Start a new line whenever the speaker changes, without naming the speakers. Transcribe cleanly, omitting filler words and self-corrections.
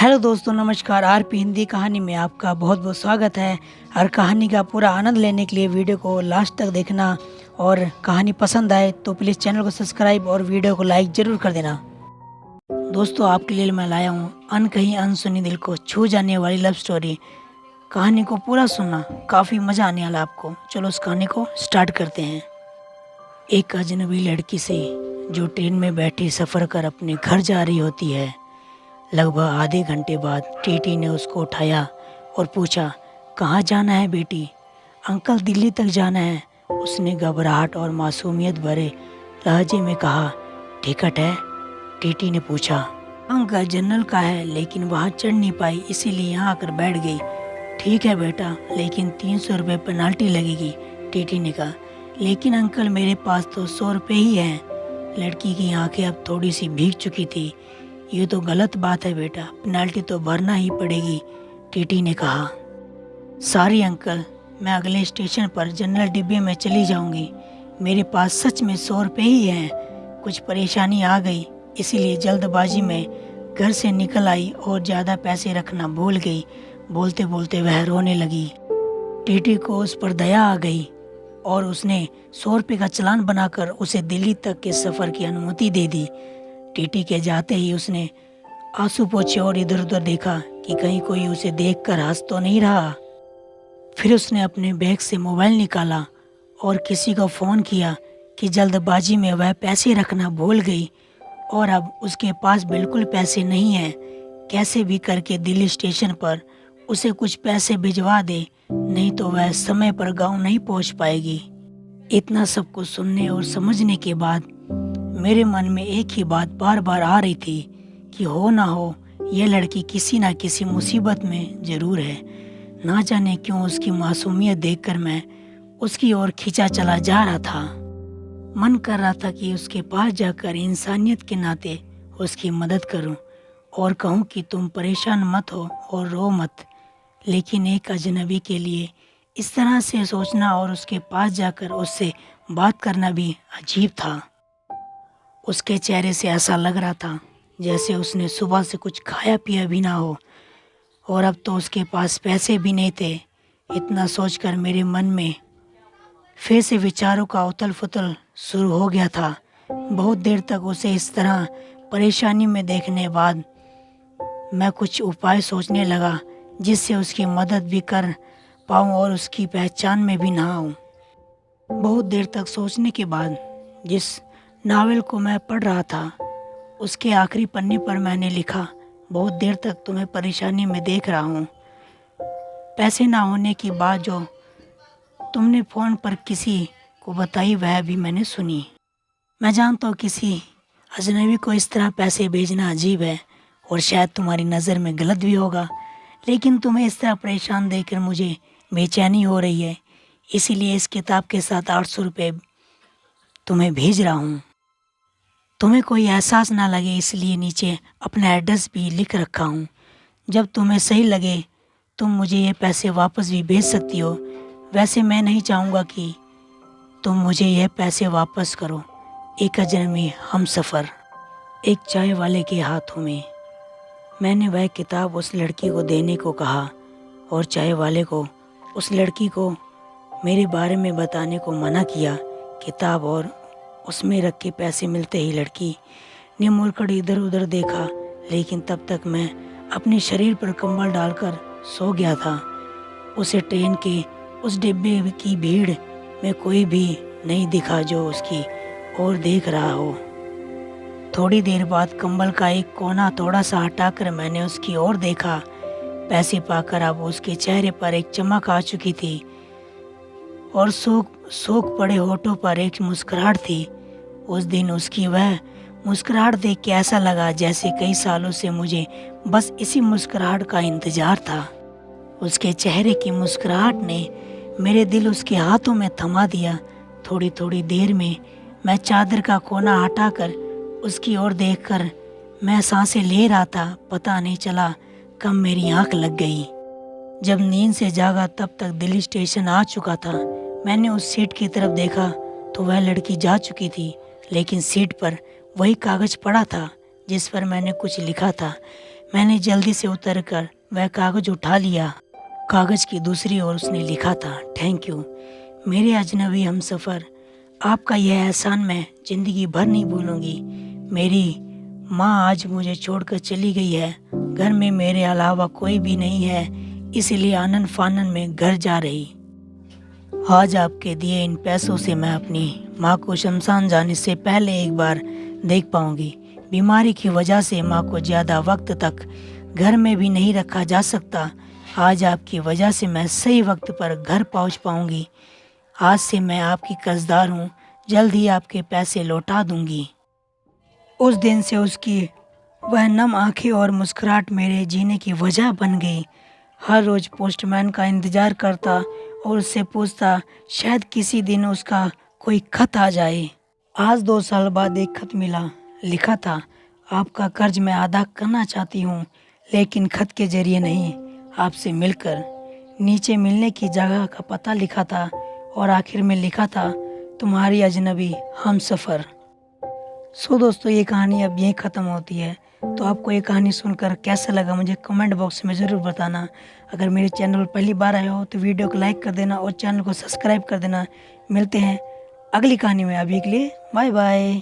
Hello दोस्तों, नमस्कार। RP Hindi कहानी में आपका बहुत बहुत स्वागत है। और कहानी का पूरा आनंद लेने के लिए वीडियो को लास्ट तक देखना, और कहानी पसंद आए तो प्लीज़ चैनल को सब्सक्राइब और वीडियो को लाइक ज़रूर कर देना। दोस्तों, आपके लिए मैं लाया हूँ अनकही अनसुनी दिल को छू जाने वाली लव स्टोरी। कहानी को पूरा सुनना, काफ़ी मज़ा आने वाला आपको। चलो उस कहानी को स्टार्ट करते हैं। एक अजनबी लड़की से जो ट्रेन में बैठी सफ़र कर अपने घर जा रही होती है। लगभग आधे घंटे बाद टीटी ने उसको उठाया और पूछा, कहाँ जाना है बेटी? अंकल, दिल्ली तक जाना है, उसने घबराहट और मासूमियत भरे लहजे में कहा। टिकट है? टीटी ने पूछा। अंकल, जनरल का है, लेकिन वहाँ चढ़ नहीं पाई, इसीलिए यहाँ आकर बैठ गई। ठीक है बेटा, लेकिन 300 रुपये पेनाल्टी लगेगी, टीटी ने कहा। लेकिन अंकल, मेरे पास तो 100 रुपये ही हैं। लड़की की आंखें अब थोड़ी सी भीग चुकी थी। ये तो गलत बात है बेटा, पेनाल्टी तो भरना ही पड़ेगी, टीटी ने कहा। सॉरी अंकल, मैं अगले स्टेशन पर जनरल डिब्बे में चली जाऊंगी। मेरे पास सच में 100 रुपये ही हैं। कुछ परेशानी आ गई, इसीलिए जल्दबाजी में घर से निकल आई और ज़्यादा पैसे रखना भूल गई। बोलते बोलते वह रोने लगी। टीटी को उस पर दया आ गई और उसने 100 रुपये का चालान बनाकर उसे दिल्ली तक के सफ़र की अनुमति दे दी। टीटी के जाते ही उसने आंसू पोंछे और इधर उधर देखा कि कहीं कोई उसे देखकर हंस तो नहीं रहा। फिर उसने अपने बैग से मोबाइल निकाला और किसी को फ़ोन किया कि जल्दबाजी में वह पैसे रखना भूल गई और अब उसके पास बिल्कुल पैसे नहीं हैं। कैसे भी करके दिल्ली स्टेशन पर उसे कुछ पैसे भिजवा दे, नहीं तो वह समय पर गांव नहीं पहुंच पाएगी। इतना सब कुछ सुनने और समझने के बाद मेरे मन में एक ही बात बार बार आ रही थी कि हो ना हो यह लड़की किसी ना किसी मुसीबत में ज़रूर है। ना जाने क्यों उसकी मासूमियत देखकर मैं उसकी ओर खींचा चला जा रहा था। मन कर रहा था कि उसके पास जाकर इंसानियत के नाते उसकी मदद करूं और कहूं कि तुम परेशान मत हो और रो मत। लेकिन एक अजनबी के लिए इस तरह से सोचना और उसके पास जाकर उससे बात करना भी अजीब था। उसके चेहरे से ऐसा लग रहा था जैसे उसने सुबह से कुछ खाया पिया भी ना हो, और अब तो उसके पास पैसे भी नहीं थे। इतना सोचकर मेरे मन में फिर से विचारों का उथल पुथल शुरू हो गया था। बहुत देर तक उसे इस तरह परेशानी में देखने बाद मैं कुछ उपाय सोचने लगा जिससे उसकी मदद भी कर पाऊँ और उसकी पहचान में भी ना आऊँ। बहुत देर तक सोचने के बाद जिस नावल को मैं पढ़ रहा था उसके आखिरी पन्ने पर मैंने लिखा, बहुत देर तक तुम्हें परेशानी में देख रहा हूँ। पैसे ना होने की बात जो तुमने फ़ोन पर किसी को बताई वह भी मैंने सुनी। मैं जानता हूँ किसी अजनबी को इस तरह पैसे भेजना अजीब है और शायद तुम्हारी नज़र में गलत भी होगा, लेकिन तुम्हें इस तरह परेशान देखकर मुझे बेचैनी हो रही है। इसीलिए इस किताब के साथ 800 रुपये तुम्हें भेज रहा हूँ। तुम्हें कोई एहसास ना लगे इसलिए नीचे अपना एड्रेस भी लिख रखा हूँ। जब तुम्हें सही लगे तुम मुझे ये पैसे वापस भी भेज सकती हो। वैसे मैं नहीं चाहूँगा कि तुम मुझे यह पैसे वापस करो। एक अजनबी हमसफ़र। एक चाय वाले के हाथों में। मैंने वह किताब उस लड़की को देने को कहा और चाय वाले को उस लड़की को मेरे बारे में बताने को मना किया। किताब और उसमें रखे पैसे मिलते ही लड़की ने मुड़कर इधर उधर देखा, लेकिन तब तक मैं अपने शरीर पर कंबल डालकर सो गया था। उसे ट्रेन के उस डिब्बे की भीड़ में कोई भी नहीं दिखा जो उसकी ओर देख रहा हो। थोड़ी देर बाद कंबल का एक कोना थोड़ा सा हटाकर मैंने उसकी ओर देखा। पैसे पाकर अब उसके चेहरे पर एक चमक आ चुकी थी और सोख पड़े होठों पर एक मुस्कुराहट थी। उस दिन उसकी वह मुस्कुराहट देख के ऐसा लगा जैसे कई सालों से मुझे बस इसी मुस्कुराहट का इंतजार था। उसके चेहरे की मुस्कुराहट ने मेरे दिल उसके हाथों में थमा दिया। थोड़ी थोड़ी देर में मैं चादर का कोना हटाकर उसकी ओर देखकर मैं सांसें ले रहा था। पता नहीं चला कब मेरी आंख लग गई। जब नींद से जागा तब तक दिल्ली स्टेशन आ चुका था। मैंने उस सीट की तरफ देखा तो वह लड़की जा चुकी थी, लेकिन सीट पर वही कागज़ पड़ा था जिस पर मैंने कुछ लिखा था। मैंने जल्दी से उतरकर वह कागज उठा लिया। कागज की दूसरी ओर उसने लिखा था, थैंक यू मेरे अजनबी हमसफ़र, आपका यह एहसान मैं ज़िंदगी भर नहीं भूलूंगी। मेरी माँ आज मुझे छोड़कर चली गई है। घर में मेरे अलावा कोई भी नहीं है, इसलिए आनन फानन में घर जा रही। आज आपके दिए इन पैसों से मैं अपनी माँ को शमशान जाने से पहले एक बार देख पाऊंगी। बीमारी की वजह से माँ को ज़्यादा वक्त तक घर में भी नहीं रखा जा सकता। आज आपकी वजह से मैं सही वक्त पर घर पहुँच पाऊंगी। आज से मैं आपकी कर्जदार हूँ, जल्द ही आपके पैसे लौटा दूंगी। उस दिन से उसकी वह नम आंखें और मुस्कुराहट मेरे जीने की वजह बन गई। हर रोज़ पोस्टमैन का इंतज़ार करता और उससे पूछता शायद किसी दिन उसका कोई खत आ जाए। आज 2 साल बाद एक खत मिला। लिखा था, आपका कर्ज मैं अदा करना चाहती हूँ, लेकिन खत के जरिए नहीं, आपसे मिलकर। नीचे मिलने की जगह का पता लिखा था और आखिर में लिखा था, तुम्हारी अजनबी हमसफ़र। सो दोस्तों, ये कहानी अब यहीं ख़त्म होती है। तो आपको ये कहानी सुनकर कैसा लगा मुझे कमेंट बॉक्स में ज़रूर बताना। अगर मेरे चैनल पर पहली बार आए हो तो वीडियो को लाइक कर देना और चैनल को सब्सक्राइब कर देना। मिलते हैं अगली कहानी में, अभी के लिए बाय बाय।